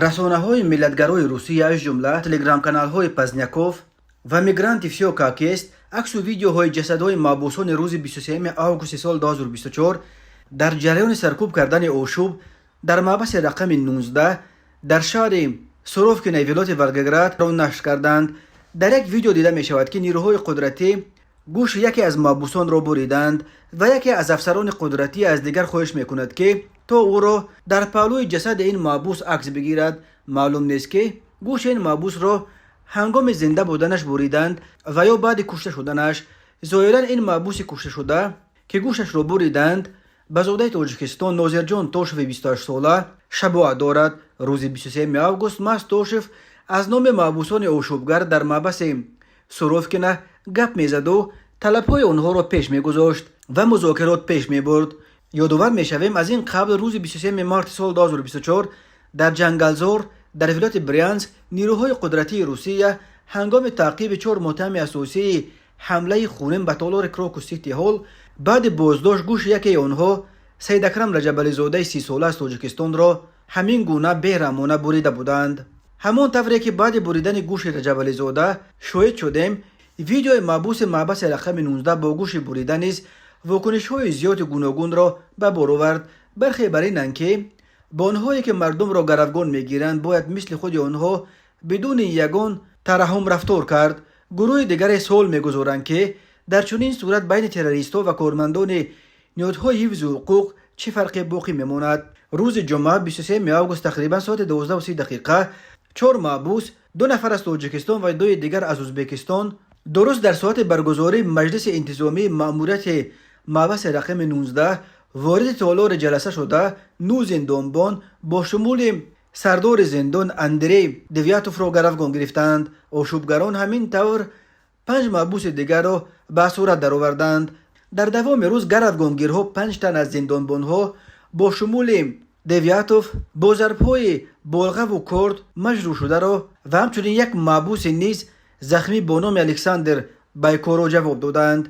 расонаҳои миллатгарои русия аз ҷумла телеграм-каналҳои Поздняков ва мигранти всё как есть аксу видеоҳои ҷасадҳои маҳбусони рӯзи 23 августи соли 2024 дар ҷараёни саркӯб кардани ошӯб дар маҳбаси рақами 19 дар шаҳри Суровкинаи вилояти Волгоградро нашр карданд. дар як видео дида мешавад ки нирӯҳои қудратӣ гӯши яке аз маҳбусонро буриданд ва яке аз афсарони қудратӣ аз дигар хоҳиш мекунад ки то ӯро дар паҳлӯи ҷасади ин маҳбус акс бигирад. маълум нест ки гӯши ин маҳбусро ҳангоми зинда буданаш буриданд ва ё баъди кушта шуданаш. зоҳиран ин маҳбуси кушташуда ки гӯшашро буриданд ба зодаи Тоҷикистон Нозирҷон Тошеви 28 сола шабоҳат дорад. рӯзи 23 август Маст Тошев аз номи маҳбусони ошӯбгар дар маҳбаси Суровкина гап мезаду талабҳои онҳоро пеш мегузошт ва музокирот пеш мебурд. ёдовар мешавем, аз ин қабл рӯзи 23 марти соли 2024 дар Ҷангалзор дар вилояти Брянск нирӯҳои қудратии Русия ҳангоми таъқиби 4 муттаҳами асосии ҳамлаи хунин ба толори Крокус Сити Ҳолл баъди боздошт гӯши якеи онҳо Саидакрам Раҷабализодаи 30 сола аз Тоҷикистонро ҳамин гуна бераҳмона бурида буданд. ҳамон тавре ки баъди буридани гӯши Раҷабализода шоҳид шудем, видеои маҳбуси маҳбаси рақами 19 бо гӯши бурида низ вокунишҳои зиёди гуногунро ба бор овард. бархе бар инанд ки ба онҳое ки мардумро гаравгон мегиранд бояд мисли худи онҳо бидуни ягон тараҳҳум рафтор кард. гурӯҳи дигаре суол мегузоранд ки дар чунин сурат байни террористҳо ва кормандони ниҳодҳои ҳифзи ҳуқуқ чӣ фарқе боқӣ мемонад. рӯзи ҷумъа 23 август тақрибан соати 12:30 4 маҳбус, 2 нафар аз Тоҷикистон ва 2 дигар аз Ӯзбекистон, дуруст дар соати баргузории маҷлиси интизомии маъмурияти маҳбаси рақами 19 вориди толори ҷаласа шуда, 9 зиндонбон бо шумули сардори зиндон Андрей Девятовро гаравгон гирифтанд. ошӯбгарон ҳамин тавр 5 маҳбуси дигарро ба сурат дароварданд. дар давоми рӯз гаравгонгирҳо 5 тан аз зиндонбонҳо бо шумули Девятов бо зарбҳои болғаву корд маҷрӯҳшударо ва ҳамчунин як маҳбуси низ захмӣ бо номи Александр Байкоро ҷавоб доданд.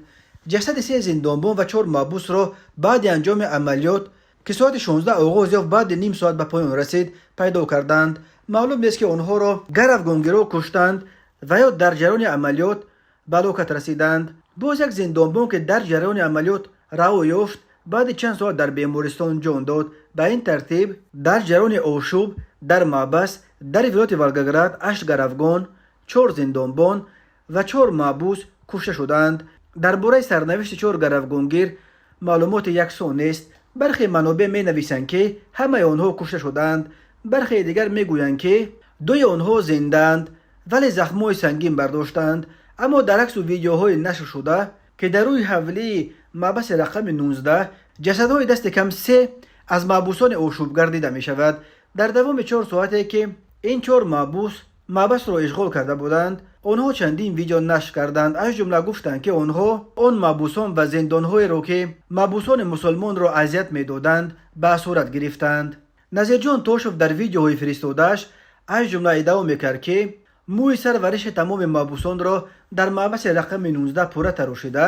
ҷасади 3 зиндонбон ва 4 маҳбусро баъди анҷоми амалиёт ки соати 16 оғоз ёфт баъди ним соат ба поён расид пайдо карданд. маълум нест ки онҳоро гаравгонгиро куштанд ва ё дар ҷараёни амалиёт ба ҳалокат расиданд. боз як зиндонбон ки дар ҷараёни амалиёт раҳо ёфт баъди чанд соат дар бемористон ҷон дод. ба ин тартиб дар ҷараёни ошӯб дар маҳбас дар вилояти Волгоград 8 гаравгон, 4 зиндонбон ва 4 маҳбус кушта шуданд. дар бораи сарнавишти 4 гаравгонгир маълумоти яксон нест. бархе манобеъ менависанд ки ҳамаи онҳо кушта шуданд. бархе дигар мегӯянд ки 2 онҳо зиндаанд вале захмҳои сангин бардоштанд. аммо дар аксу видеоҳои нашр шуда ки дар рӯи ҳавлии маҳбаси рақами 19 ҷасадҳои дасти кам 3 аз маҳбусони ошӯбгар дида мешавад. дар давоми 4 соате ки ин 4 маҳбус маҳбасро ишғол карда буданд, онҳо чандин видео нашр карданд. аз ҷумла гуфтанд ки онҳо он маҳбусон ва зиндонҳоеро ки маҳбусони мусулмонро азият медоданд ба асорат гирифтанд. Назирҷон Тошев дар видеоҳои фиристодааш аз ҷумла иддао мекард ки мӯи сарвариши тамоми маҳбусонро дар маҳбаси рақами 19 пурра тарошида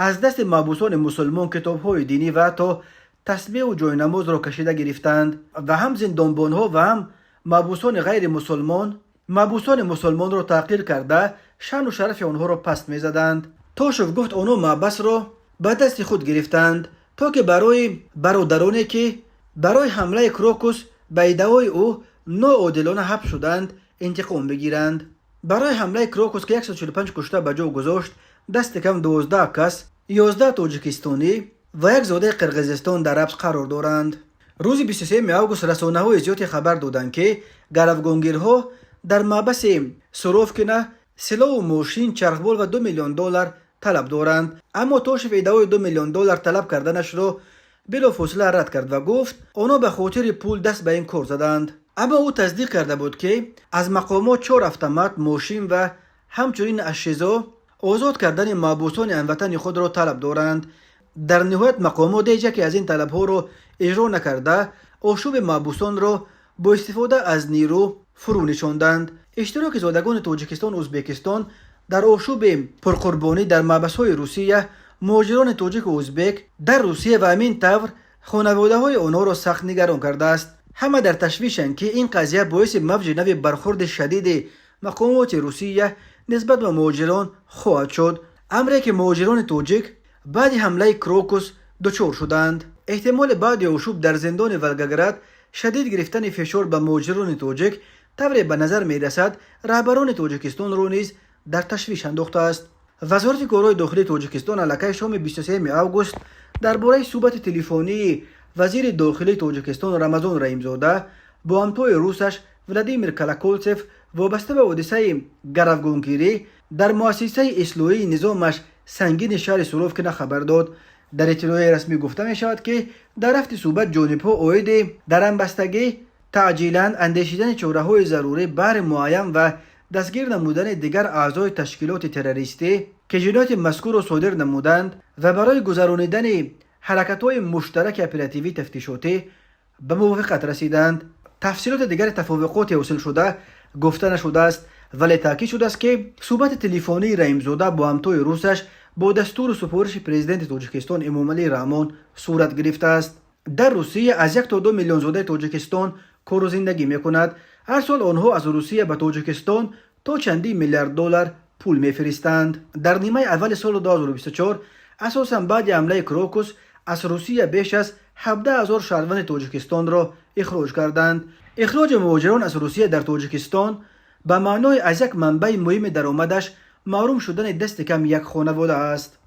аз дасти маҳбусони мусулмон китобҳои динӣ ва ҳатто тасбеҳу ҷойнамозро кашида гирифтанд ва ҳам зиндонбонҳо ва ҳам маҳбусони ғайри мусулмон маҳбусони мусулмонро таҳқир карда шаъну шарафи онҳоро паст мезаданд. Тошев гуфт онҳо маҳбасро ба дасти худ гирифтанд то ки барои бародароне ки барои ҳамлаи Крокус ба иддаои ӯ ноодилона ҳабс шуданд интиқом бигиранд. барои ҳамлаи Крокус ки 145 кушта ба ҷо гузошт дасти кам 12 кас, 11 тоҷикистонӣ ва як зодаи Қирғизистон дар ҳабс қарор доранд. рӯзи 23 август расонаҳои зиёде хабар доданд ки гаравгонгирҳо дар маҳбаси Суровкина силову мошин, чархбол ва $2 миллион талаб доранд. аммо Тошев иддаои $2 миллион талаб карданашро билофосила рад кард ва гуфт онҳо ба хотири пул даст ба ин кор заданд. аммо ӯ тасдиқ карда буд ки аз мақомот 4 автомат, мошин ва ҳамчунин аз ШИЗО озод кардани маҳбусони ҳамватани худро талаб доранд. дар ниҳоят мақомот ҳеҷ яке аз ин талабҳоро иҷро накарда ошӯби маҳбусонро бо истифода аз нирӯ фурӯ нишонданд. иштироки зодагони Тоҷикистон Ӯзбекистон дар ошӯби пурқурбонӣ дар маҳбасҳои Русия муҳоҷирони тоҷику ӯзбек дар Русия ва ҳамин тавр хонаводаҳои онҳоро сахт нигарон кардааст. همه در تشویشند که این قضیه باعث موج نوی برخورد شدید مقامات روسیه نسبت به مهاجران خواهد شد، امری که مهاجران توجیک بعد حمله کروکوس دچار شدند. احتمال بعد آشوب در زندان ولگاگراد شدید گرفتن فشار به مهاجران توجیک طوری به نظر می رسد رهبران تاجیکستان را نیز در تشویش انداخته است. وزارت کارهای داخلی تاجیکستان علاقه شام 23 آگوست درباره صحبت تلفنی وزیر داخلی تاجیکستان رمضان رحیمزاده با همتای روسش ولادیمیر کلاکولتسف وابسته به حادثه گروگانگیری در مؤسسه اصلاحی نظامش سنگین شهر سوروفکن خبر داد. در اطلاع رسمی گفته می شود که در هفته صحبت جانب‌ها عاید در همبستگی تعجیلاً اندیشیدن چاره‌های ضروری بر معین و دستگیر نمودن دیگر اعضای تشکیلات تروریستی که جنایت مذکور را صادر نمودند و برای گذرانیدن حرکت‌های مشترک اپراتیوی تفتیشاتی به موافقت رسیدند. تفصیلات دیگر تفاوت‌های حاصل شده گفته نشده است، ولی تاکید شده است که صحبت تلفنی رحیمزاده با همتای روسش با دستور سفارش پرزیدنت تاجیکستان امامعلی رحمان صورت گرفته است. در روسیه از 1 تا 2 میلیون زاده تاجیکستان کار و زندگی می‌کنند. هر سال آنها از روسیه به تاجیکستان تا چندین میلیارد دلار پول می‌فرستند. در نیمه اول سال 2024 اساساً بعد حمله کروکوس از روسیه بیش از 17,000 شهروند تاجیکستان را اخراج کردند. اخراج مهاجران از روسیه در تاجیکستان به معنای از یک منبع مهم درآمدش محروم شدن دست کم یک خانواده است.